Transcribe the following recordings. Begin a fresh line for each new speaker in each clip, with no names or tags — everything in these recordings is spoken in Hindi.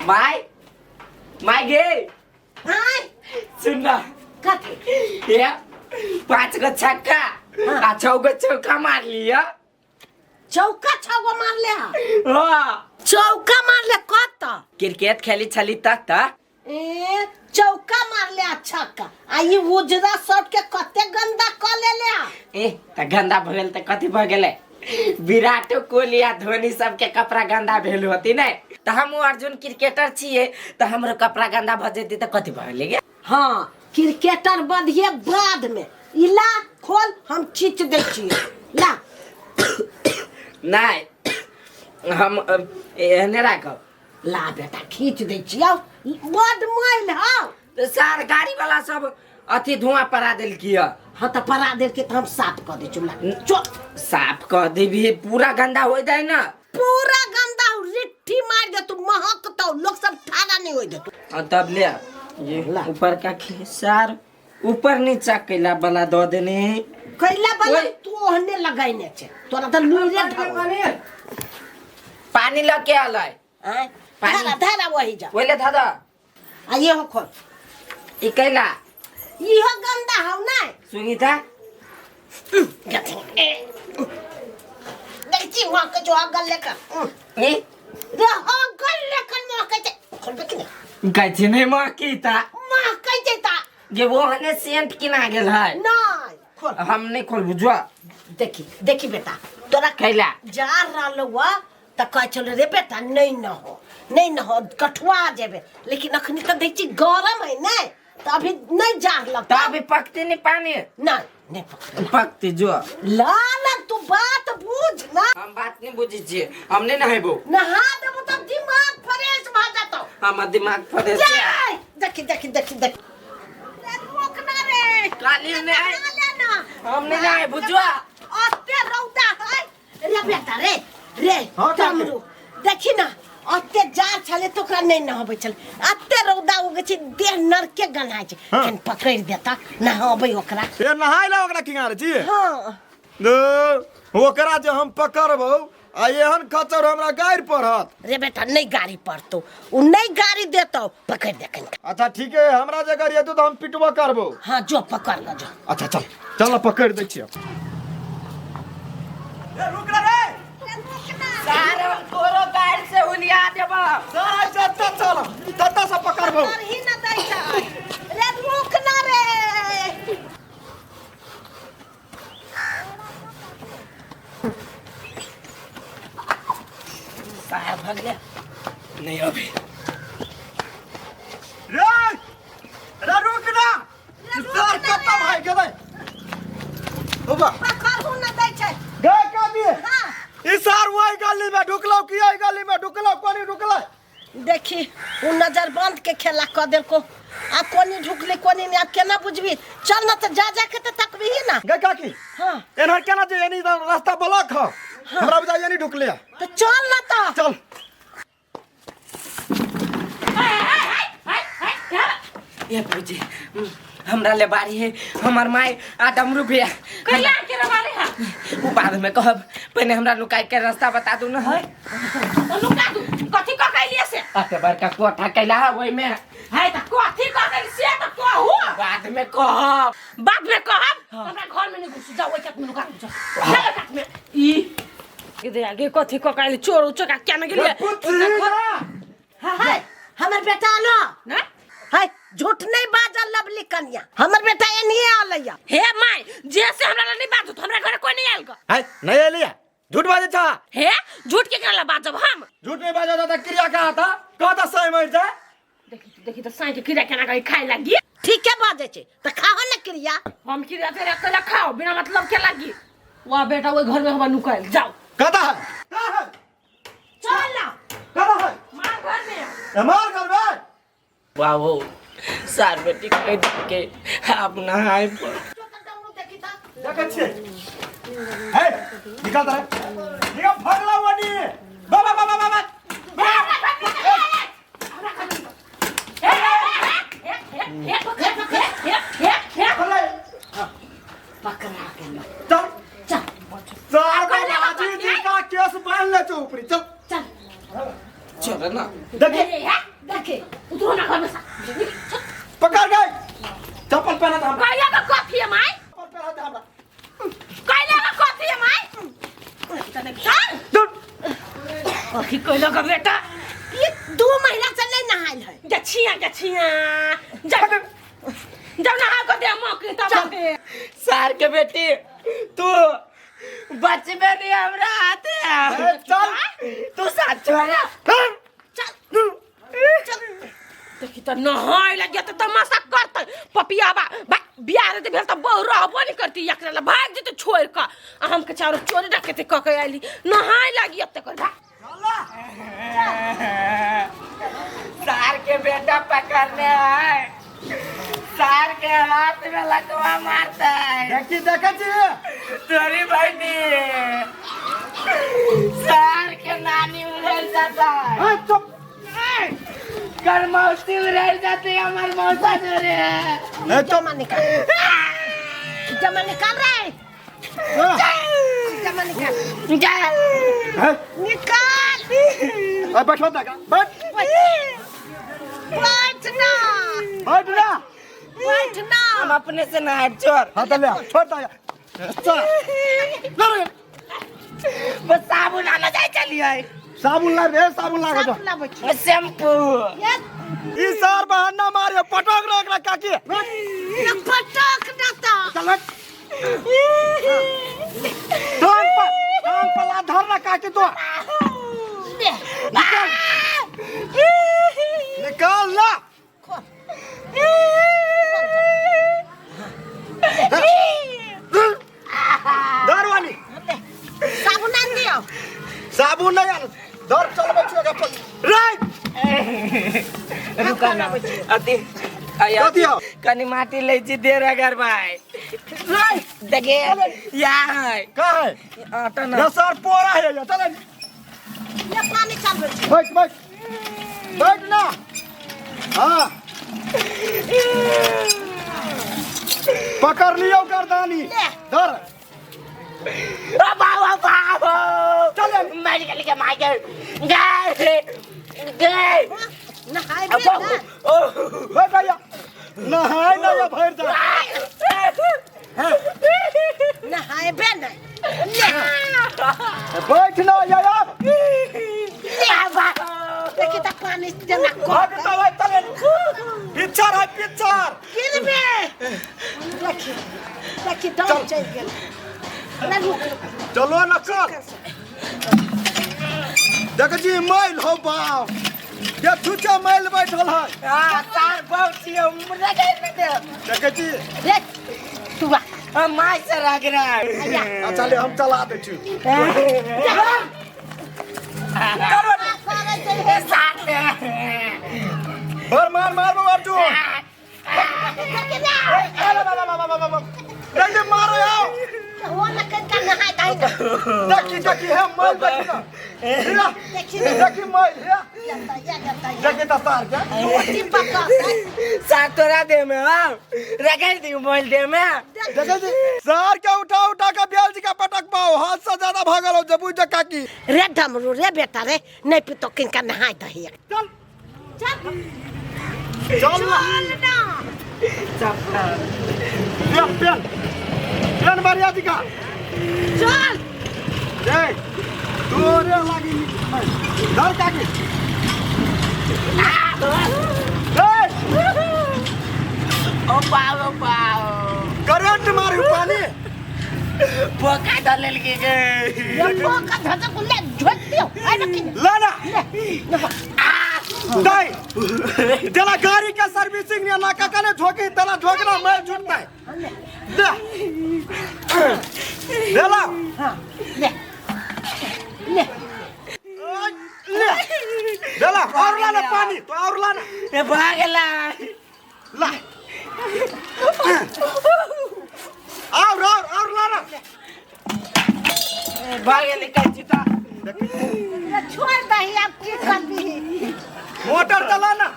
माय माय गे सुन ना ये 5 गो छक्का आ 6 गो चौका मार लिया।
चौका 6 गो मार ले
हाँ
चौका मार ले कत
क्रिकेट खेली छली तक
ए चौका मार ले अच्छा का आई उजरा शर्ट के कते गंदा क ले
ए त गंदा भगल त कथि भ गेले विराट कोहली या धोनी सब के कपड़ा गंदा भेल होती नहीं त हम अर्जुन क्रिकेटर छिए त हमरो कपड़ा गंदा भ जेती त कथि भ गेले गे।
हाँ क्रिकेटर बधिए बाद में इला खोल हम खींच दे छी ला
नहीं हम एने राखब
ला बेटा खींच दे छी आओ बड मोइल हां
त सार गाड़ी वाला सब अथी धुआं परा देल किया।
हाँ तो परा दे के हम साफ कर दे चुला चो
साफ कर देबी पूरा गंदा हो जाए ना
पूरा गंदा रिट्ठी मार दे तू महक तो लोग सब ठाड़ा नहीं हो दे तू
तब ले ये ऊपर का सार ऊपर नीचा कैला वाला दो देने
कैला वाला तू ओहने लगाइने छे तोरा त लुइरे ढाने
पानी लगे आलै
धारा धारा वही जा
ओले दादा
आ ये हो खोल
ई कैला
ई हो गंदा हो ना
सुनीता
देखी वहां के जो अगल लेकर
ए
रे अगल लेकर मोह के खोल के नहीं
कैसे नहीं माकीता
मोह के ता
जे वो हने सेंट किना गेल है
नहीं खोल
हम नहीं खोल बुझवा
देखी देखी बेटा तोरा
कैला
जा रहलवा त कह चल रे बेटा नहीं न हो कठुआ जेबे लेकिन अखनी त देखी गरम है ना त अभी नहीं जा लगता
अभी पकते नहीं पानी
नहीं
पकते जो
लाला तू बात बुझ ना
हम बात नहीं बुझी छी हमने नहाइबो
नहा देबो त दिमाग फ्रेश भ जातो
हमर दिमाग फ्रेश है
देखी रोकना रे
काली ने
ना
हमने नहाइ बुझवा
अत्ते रौदा है रे बेटा रे तमरू देखी ना अत्ते जार छले तोकरा नहीं नहबै छले अत्ते रौदा उगे छी देह नरके गनाय छै कन पकड़ देता नहबै ओकरा
ए नहाइला ओकरा किनारे छी
हां
दो ओकरा जे हम पकड़बौ आ एहन खचर हमरा गाड़ी पड़त
रे बेटा नहीं गाड़ी पड़तो उ नहीं गाड़ी देतो पकड़ दे कन
अच्छा ठीक है हमरा जे गाड़ी हेतौ त हम पिटबो करबो
हां जो पकड़ ल जो
अच्छा चल पकड़ दै छी ए रुक रे
सारे तोरो गाड़ी से उलिया देबा
तत्ता से पकड़बो
ही न दै छै रे रुकना रे
सार भाग गया नहीं अभी
रे रुक ना सर कत्ता भाई गेलै ओबा
पकड़ हो न दै छै
गे का दिए
हां
ई सार वही गली में ढुकलौ कि एही गली में ढुकलौ कोनी ढुकलै
देखी उ नजर बंद के खेला क देल को आ कोनी ढुकले कोनी ने आप केना बुझबी चल न त जा के त तकबी ना
गे काकी
हां
एना केना जे यानी रास्ता ब्लॉक ह हमरा बुझा यानी ढुकले
तो चल न त
चल
ये पूजी हमरा ले बारी है हमर माय आ डमरू भी है
कैला के रवाले हा
वो बाद में कहब पहले हमरा लुकाई के रास्ता बता दू ना है
लुका दू कथि क कैलिए से
आके बड़का कोठा कैला है ओई में
है त कथि क कैलिए से त कहू
बाद में कहब
हमरा घर में नहीं घुस जाओ ओइ कत में लुका दू चल कत में ई इधर आगे कथि क कैलिए चोर चका क्या न गेलिए हां हमर बेटा आलो ना है झूठ नहीं बाजल लवली कन्या हमर बेटा एनिए आलैया हे माय जैसे हमरा नहीं बात तो हमरा घर कोई नहीं आएल
है नहीं एलिया झूठ बाजे छ
हे झूठ के करला बाजब हम
झूठ नहीं बाजा त क्रिया कहा था कहता सही मर जा
देखी तो साई के क्रिया केना कहि खाए लागी ठीक है बाजे छे त खाओ ना क्रिया हम क्रिया तेरे कला खाओ बिना मतलब के लागी वाह बेटा ओइ घर में हम नुकाइल जाओ
कहता है
चल ना
कहता है
मार घर में
हमार घर में
वाह सार बेटी कह के आप नहाए
देखे छे हे निकाल दे निकाल भगला वनी बाबा
पकड़ा के
चल
चल
सार बाजी जी का केस बांध ले तो ऊपरी चल
चल करे ना।
देखिए
देखे उतरो ना घर में सा
पकड़ गए चप्पल पहना था हमरा
काया का कॉफी है माई
चप्पल पहना था हमरा
काया का कॉफी है माई तने चल
दूर
कॉफी कोइला का बेटा ये 2 महीना से नहीं नहाइल है गछिया जब नहा को दे मौके तब दे
सार के बेटी तू बच में नहीं हमरा आते हैं।
चल
तू साथ छोड़ा
चल देखी तो नहाय लगे तो तमाशा करत पपियाबा बियाह रे भेल त बहु रहबो नहीं करती एकरा ला भाग जे तो छोड़ का हम के चारो चोरी डकते क के आइली नहाय लगी अब तक
सार के बेटा पकड़ने आए सार के हाथ में लकवा मारता है।
देखी
तेरी बहनी सार के नानी उड़ेल जाता है।
चुप
कर मौसी उड़ेल जाती है हमारी मौसा जोरे है।
जमा निकाल रे जमा निकाल
बैठ बैठ
बैठ ना
हम अपने से ना है चोर।
हाथ ले छोड़ चल
बस साबुन आना जाए चलिए
साबुन ला रे साबुन ला जो
शैम्पू
ई सार बहाना मारे पटक रख काकी
पटक देता
चल टांग पर ला धर ना काकी तो निकाल ला दरवानी
साबुन आन दियो
साबुन नहीं आन धर चल बच्चों का राइट
रुका ना अति आया कनी माटी ले जी दे रे घर भाई
राइट
देखे यहाँ है
का है
आटा ना
ये सर पोरा है ये चल
ये पानी चल
बैठ ना हाँ पकड़ लियो गर्दानी धर
बाबा बाबा
चल
मेडिकल के माइके गए गए
नहाय
बैठ भैया नहाय ना ये भर जा
नहाय बे
बैठ ना यार
देखी त पानी देना
भागता है तले पिक्चर है पिक्चर
गिर बे देखी दम चल गेल ना रुक
चलो ना चल देख जी मैल हो बाप ये छुचा मैल बैठल है
हां सार बहुत सी उम्र गए दे
देख जी
देख तू आ
माय से रग रहा है।
अच्छा ले हम चला दे छी मार मार तू नहीं मारो यार
वो न कर नहाय काई
देखी है मैल देखी मैल देखी तो सार क्या
सार तोरा दे में हां रगड़ दी मोल दे में
देखी जी सार क्या उठा का ब्याल जी का पटक पाओ हाथ से ज्यादा भागल हो जबू जका की
रे डमरू रे बेटा रे नहीं पितो किनका नहाय दही
चल
चल
चल
ना
चपड़ा
पेन मारिया जी का
चल
देख तोरे लागी धर काकी
ओ पाओ
करंट मारू पानी
बोका डाल के
ये का धजा को ले झोट दियो आई रखी
लाना दे तेरा गाड़ी का सर्विसिंग ने ना काका ने ठोकी तेरा ठोकना मैं झूठता है दे देला
हां ले ले
ले देला और लाना पानी तो और लाना
ए भागला
ला और लाना
भागले का चिता
छोड़ दही आप की कर दी
मोटर चलाना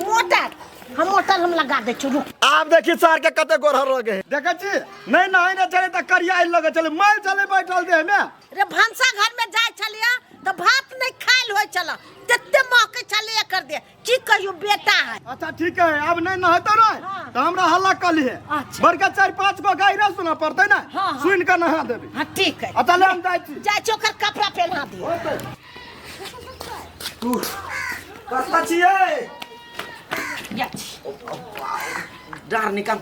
मोटर हम लगा दे रुक
आप देखिए सार के कते गोरहर रह गए देखा छी नहीं चले त करिया लगे चले मैं चले बैठल दे में
रे भंसा घर में जाय छलिया तो भात नहीं खाइल हो चला तत्ते मौके चले कर दे की कहियो बेटा है।
अच्छा ठीक है, अब नहीं नहाते रहे
हाँ।
तो हमरा हल्ला कर लिए।
अच्छा।
बड़का 4-5 गो गाय रह सुना पड़ते ना,
हाँ, हाँ।
सुन के नहा देबी।
हाँ ठीक है,
अच्छा ले हम जाय छी।
जा चोकर कपड़ा पहना दियो।
कस्ता छिए
या
डार निकल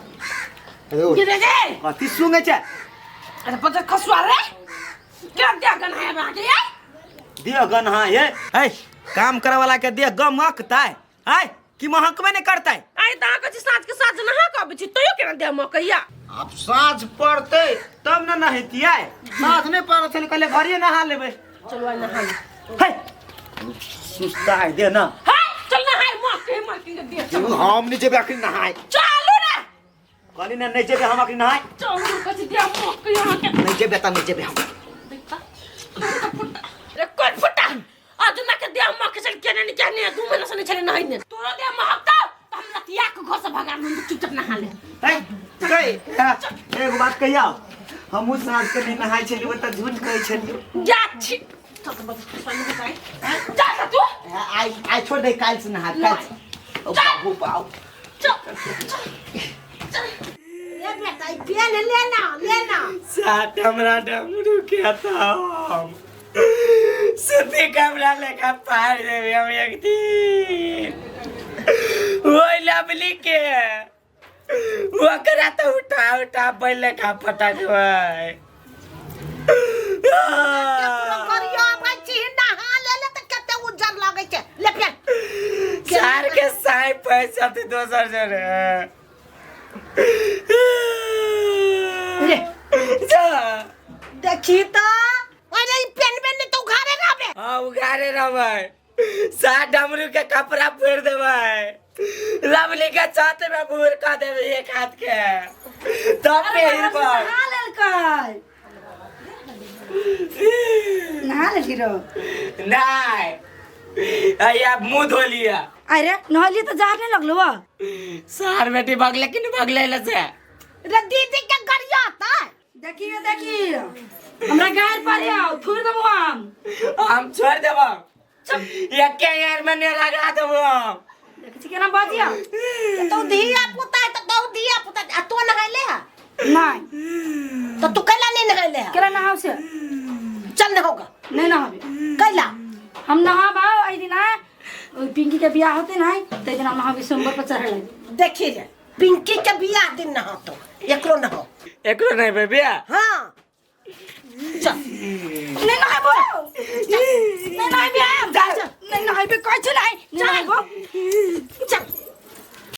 गिरे गे
कथी सुंगे छे?
अरे पता खसवा रे क्या क्या गन है बाकी है
दियो गन हाँ ये
है काम करे वाला के दिया गम महकता है कि महकबे नहीं करता है।
आई ता कछि साँझ के साँझ नहा कब छी तोयो केना दे मकैया
अब साँझ पड़ते तब न नहतिया। साँझ नहीं पड़े चल कल घरे नहा लेबे।
चलो आई नहा
है सुस्ता है दे ना।
हाय चल नहा मके मके दे चल
हम नहीं जेबे आखिर नहाए।
चलो रे
कहली ना नहीं जेबे हम आखिर नहाए।
चलो कछि दे मकैया के
नहीं जेबे त नहीं जेबे हम।
देखता रे कोन फटा आज ना के दे मके चल केने नहीं केने 2 महीना से नहीं चले नहीं ने तोरा दे महकता तो हम लतिया के घर से भगा हम चुपचाप नहा ले।
है कई एक बात कहिया हम साँझ के नहीं नहाए छलियो त झूठ कहै छलियो।
जा छी तो बस सुन बताई जा तू
आई छोड़ दे काल से नहा काल। ओ बाबू बाबू
ये बेटा पिया लेना
साथ हमरा डमरू के था हम सुते कमरा लेका पार देवे हम एक दिन ओइ लवली के वो करा तो उठा पहले का पटकवाई
करियो बच्ची नहा ले त कते उज्जर लागे छे ले पिया
चार के साई पैसा तो दोसर जरे
रे
जा
देखी तो अरे पेन पेन तो उघारे ना बे
हाँ उगारे रहे सा डमरू के कपड़ा फोड़ देवे लवली के छाते में भूर का देवे एक हाथ के तब पेड़ पर
नहा लेल कर नहा ले गिरो
नहीं अया मुंह धो लिया
अरे नहली तो जार नहीं लगलो वा
सार बेटी भगले कि नहीं भगले लसे
रे दीदी के गरिया आता
देखिए हमरा गायर पर आओ थूर दम
हम छोड़ देबो ये के यार में नहीं लगा देबो
देखि केना बाजिया
तो धिया पुता है तो धिया पुता आ तो नहाइले है
नहीं
तो तू कैला नहीं नहाइले है
केला नहाओ से
चल न होगा
नहीं नहाबे
कैला
हम नहाबा आई दिन आए पिंकी के बियाह होते ना ते दिन हम नहाबे सोमवार पर चढ़ले
देखी रे पिंकी के बियाह दिन न हो तो एकरो न हो
एकरो नहीं बेबी
हां चल
नहीं नहाबो नहीं नहाबे नहीं नहाबे कुछ नहीं नहाबो
चल